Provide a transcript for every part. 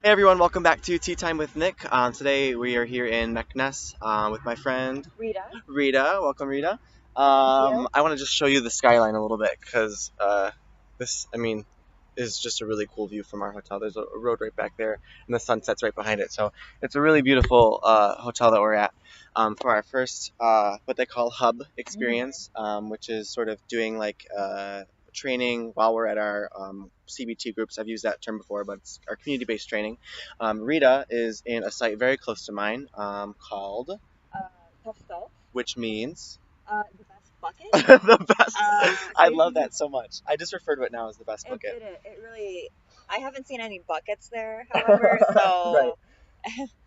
Hey everyone, welcome back to Tea Time with Nick. Today we are here in Meknes with my friend Rita. Rita. Welcome, Rita. Thank you. I want to just show you the skyline a little bit because this, is just a really cool view from our hotel. There's a road right back there, and the sunset's right behind it. So it's a really beautiful hotel that we're at for our first what they call hub experience, which is sort of doing like training while we're at our CBT groups. I've used that term before, but it's our community-based training. Rita is in a site very close to mine called, Tough Salt. which means The best bucket. the best. I It, love that so much. I just refer to it now as the best bucket. it really. I haven't seen any buckets there, however. So,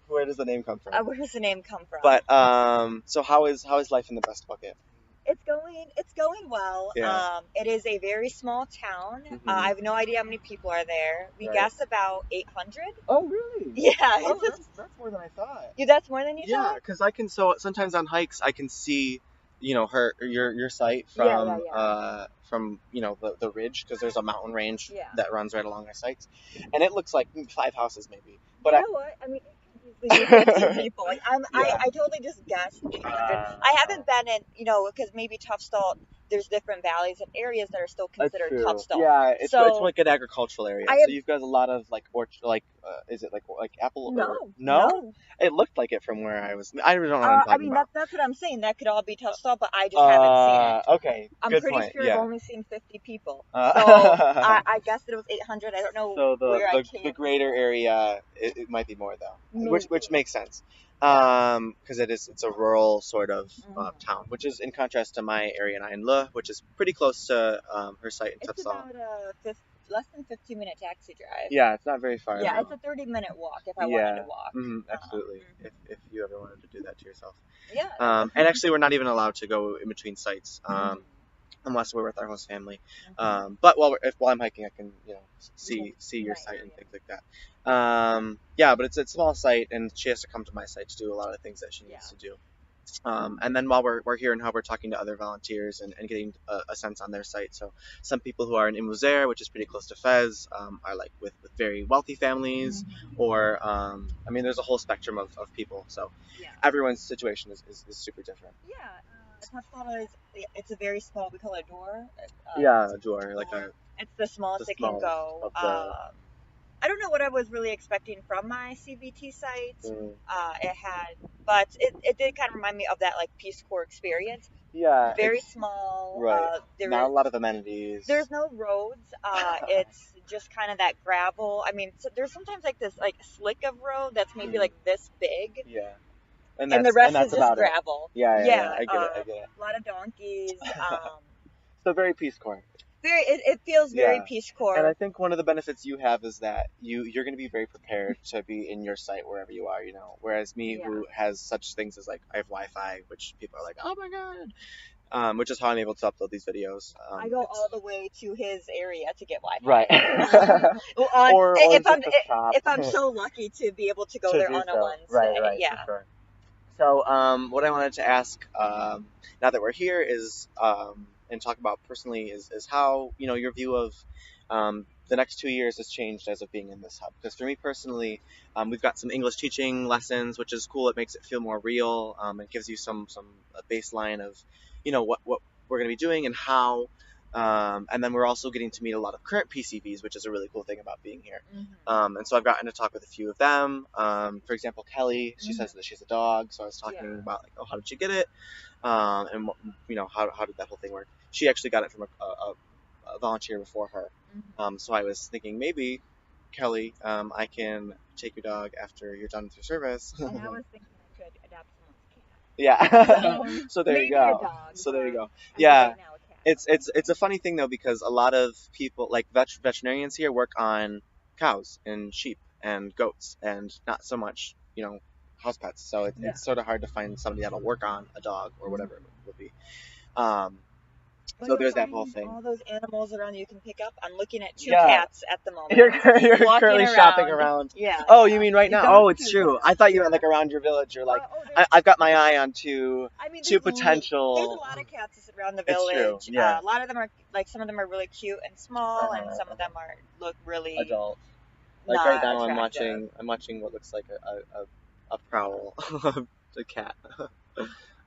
Where does the name come from? where does the name come from? But so how is life in the best bucket? It's going well. Yeah. It is a very small town. Mhm. I have no idea how many people are there. We Right. guess about 800. Oh really? Yeah, Oh, it's that's more than I thought. that's more than you Yeah, thought. because I can sometimes on hikes I can see, your site from the ridge because there's a mountain range Yeah. that runs right along our sites, and it looks like 5 houses maybe. But You know what? I mean, it could easily be 15 people. Like Yeah. I totally just guessed 800. I haven't been in, because maybe Tough Salt. There's different valleys and areas that are still considered Tough Salt. Yeah, it's So- like an agricultural area. I So have- you've got a lot of like orchard, is it like apple? No, or, no, it looked like it from where I was. I don't know what I'm I talking mean, about. that's what I'm saying. That could all be Tough Salt, but I just haven't seen it. Okay, I'm good pretty point. sure Yeah. I've only seen 50 people. Uh, So I guessed that it was 800. I don't know So where I the came. greater area, it might be more though, which Maybe. makes sense, because it's a rural sort of town, which is in contrast to my area in Ainle, which is pretty close to her site in It's Tufsal. about a less than 15-minute taxi drive. Yeah, it's not very far. Yeah, no. it's a 30-minute walk if I wanted to walk. Absolutely. Mhm. If you ever wanted to do that to yourself. Yeah. And actually, we're not even allowed to go in between sites. Unless we're with our host family. But while I'm hiking, I can see your Right, site and yeah. things like that. Yeah, but it's a small site, and she has to come to my site to do a lot of the things that she needs to do. And then while we're here in Hub, we're talking to other volunteers and getting a sense on their site. So some people who are in Imouzer, which is pretty close to Fez, are like with very wealthy families, or there's a whole spectrum of people. So Yeah. everyone's situation is super different. Yeah. Tough Salt it's a very small. We call it a door. Yeah, a door, like a It's the smallest the it can smallest go. of the- I don't know what I was really expecting from my CBT site. Mm. But it did kind of remind me of that like Peace Corps experience. Yeah, Very it's small. right. Not a lot of amenities. There's no roads. It's just kind of that gravel. I mean, so there's sometimes like this like slick of road that's maybe like this big, Yeah, and the rest that's is just about it. gravel. Yeah, I get it. A lot of donkeys. So very Peace Corps. It feels very Yeah. Peace Corps. And I think one of the benefits you have is that you're going to be very prepared to be in your site wherever you are, Whereas me, who has such things as like I have Wi-Fi, which people are like, oh my god, which is how I'm able to upload these videos. I go all the way to his area to get Wi-Fi. Right. or if I'm so lucky to be able to go there on a Wednesday. Right. Yeah. For sure. So what I wanted to ask now that we're here is and talk about personally is how your view of the next 2 years has changed as of being in this hub. Because for me personally, we've got some English teaching lessons, which is cool. It makes it feel more real. It gives you some baseline of what we're going to be doing and how. And then we're also getting to meet a lot of current PCVs, which is a really cool thing about being here. And so I've gotten to talk with a few of them. For example, Kelly, she says that she's a dog. So I was talking about like, oh, how did you get it? And how did that whole thing work? She actually got it from a volunteer before her. So I was thinking maybe, Kelly, I can take your dog after you're done with your service. And I was thinking I could adopt someone's cat. Yeah. So there Maybe you go. a dog, So there you go. I'm Yeah. right now a cat. It's a funny thing though, because a lot of people like veterinarians here work on cows and sheep and goats and not so much house pets. So it's sort of hard to find somebody that'll work on a dog or whatever it would be. So there's that whole thing. All those animals around you can pick up. I'm looking at two Yeah. cats at the moment. You're Walking currently shopping around. Yeah. Oh, you mean right now? Going Oh, it's to true. the- I thought you meant like around your village. You're like, there's- I've got my eye on two there's potential. There's a lot of cats around the It's true, village. yeah. A lot of them are like some of them are really cute and small, and some of them look really Adult. Like right not now, attractive. I'm watching what looks like a prowl, a cat.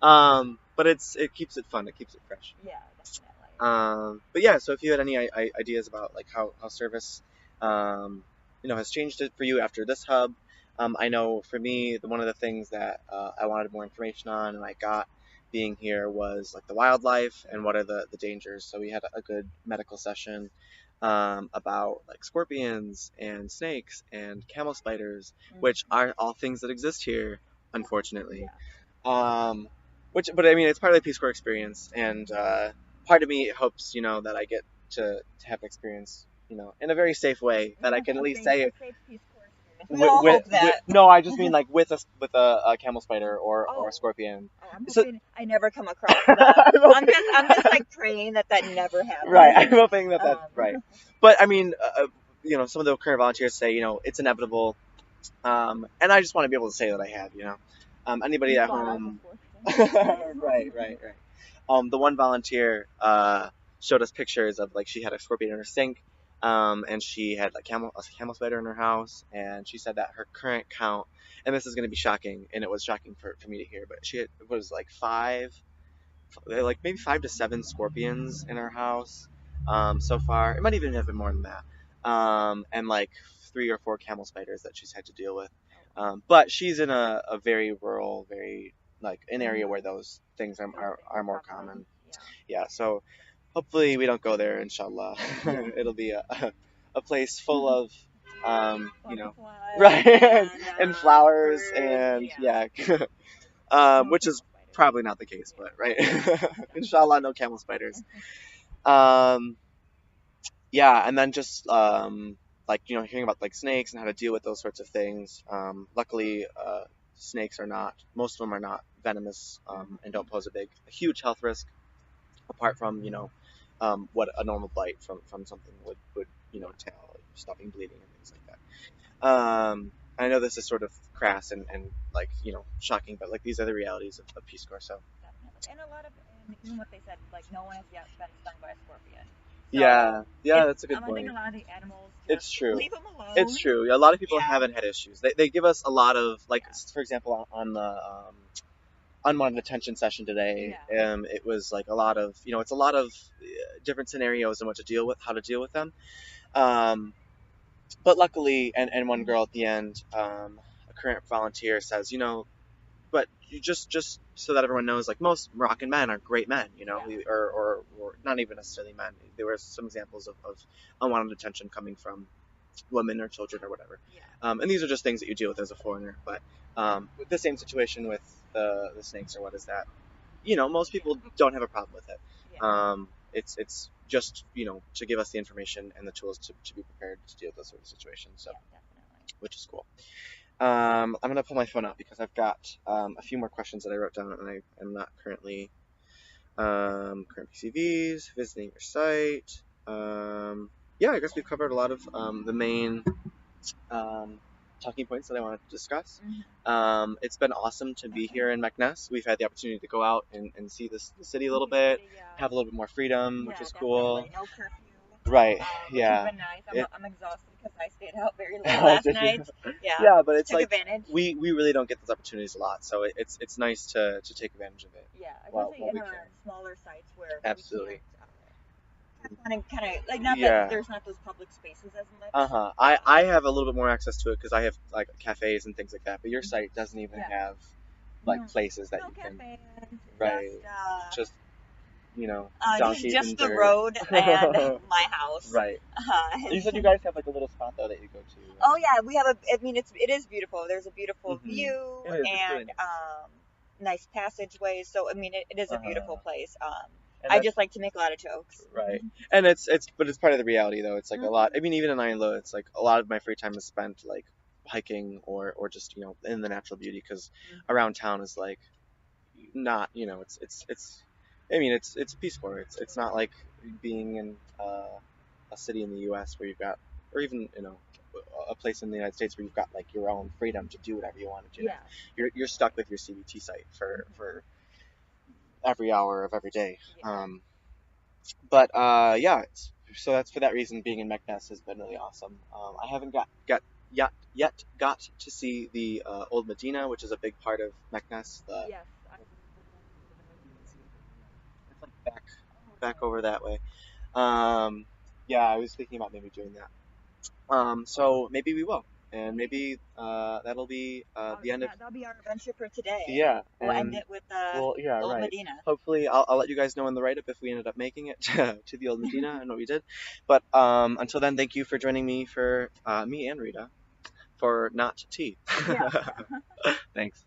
But it keeps it fun. It keeps it fresh. Yeah, definitely. But yeah, so if you had any ideas about like how service, has changed it for you after this hub, I know for me, one of the things that I wanted more information on and I got being here was like the wildlife and what are the dangers. So we had a good medical session about like scorpions and snakes and camel spiders, which are all things that exist here, unfortunately. Yeah. Um, but I mean, it's part of the Peace Corps experience, and part of me hopes, that I get to have an experience, in a very safe way that I can at least say A safe Peace Corps experience. We all hope with that. no, I just mean like with a camel spider or a Oh, scorpion. oh, I'm So hoping I never come across them. I'm just like praying that never right, happens. I'm hoping that that's Um, right. But I mean, some of the current volunteers say, it's inevitable. And I just want to be able to say that I have, anybody you at fought off a home. scorpion. Right. The one volunteer showed us pictures of like she had a scorpion in her sink, and she had like a camel spider in her house, and she said that her current count, and this is going to be shocking, and it was shocking for me to hear, but she had, was like like maybe 5 to 7 scorpions in her house so far. It might even have been more than that. And like 3 or 4 camel spiders that she's had to deal with. But she's in a very rural, very like an area where those things Those things are are more prevalent. common. Yeah. Yeah, so hopefully we don't go there, inshallah. Yeah. It'll be a place full of, Butterflies right, and flowers, birds. and Yeah. yeah, No which is camel spiders. probably not the case, Yeah. but right. Definitely. Inshallah, no camel spiders. Um, yeah, and then just like hearing about like snakes and how to deal with those sorts of things. Luckily, snakes are not most of them are not venomous and don't pose a huge health risk apart from what a normal bite from something would entail, like stopping bleeding and things like that. I know this is sort of crass and like shocking, but like these are the realities of Peace Corps. So Definitely. And even what they said, like no one has yet been stung by a scorpion. So yeah, that's a good I think point. a lot of the animals just It's true. leave them It's alone. true. A lot of people Yeah. haven't had issues. They give us a lot of like, Yeah. for example, on the unwanted attention session today. Yeah. It was like a lot of it's a lot of different scenarios and what to deal with, how to deal with them. Um, but luckily, and one girl at the end, a current volunteer says, but you just so that everyone knows, like most Moroccan men are great men, Yeah. or not even necessarily men. There were some examples of unwanted attention coming from women or children or whatever. Yeah. And these are just things that you deal with as a foreigner. But with the same situation with the snakes or what is that, most people don't have a problem with it. Yeah. It's just to give us the information and the tools to be prepared to deal with those sort of situations. So, Yeah, definitely. which is cool. I'm gonna pull my phone out because I've got a few more questions that I wrote down and I am not currently current PCVs, visiting your site. Yeah, I guess we've covered a lot of the main um, talking points that I wanted to discuss. It's been awesome to be here in Meknes. We've had the opportunity to go out and see the city a little bit, Yeah. have a little bit more freedom, which Yeah, is cool. definitely. No curfew. Right, Which yeah. has been nice. It, I'm exhausted because I stayed out very late last Did you? night. Yeah. Yeah, but it's Took like advantage. we really don't get those opportunities a lot, so it's nice to take advantage of it. Yeah, while especially in we our can. smaller sites where Absolutely. we can't kind of like not Yeah. that there's not those public spaces as much. Uh-huh. I have a little bit more access to it because I have like cafes and things like that, but your site doesn't even Yeah. have like No, places that no you can cafes. right Just donkeys just and the dirt. road and my house. Right. Uh, You said you guys have like a little spot though that you go to. Oh yeah, we have I mean, it is beautiful. There's a beautiful view It is. It's really and nice. nice passageways. So I mean, it is a beautiful Uh-huh. place. And I that's just like to make a lot of jokes. right. And but it's part of the reality though. It's like a lot. I mean, even in Isla, it's like a lot of my free time is spent like hiking or just in the natural beauty because around town is like not it's I mean it's a Peace Corps. It's not like being in a city in the U.S. where you've got or even a place in the United States where you've got like your own freedom to do whatever you want to do. Yeah. You're stuck with your CBT site for every hour of every day. Yeah. But yeah, so that's for that reason. Being in Meknes has been really awesome. I haven't yet got to see the old Medina, which is a big part of Meknes. Yes. It's like back over that way. Um, yeah, I was thinking about maybe doing that. So maybe we will, and maybe that'll be the end of. That'll be our adventure for today. Yeah, We'll end and it with well, yeah, Old right. Medina. Hopefully, I'll let you guys know in the write-up if we ended up making it to the old Medina and what we did. But until then, thank you for joining me for me and Rita for not tea. Yeah. Thanks.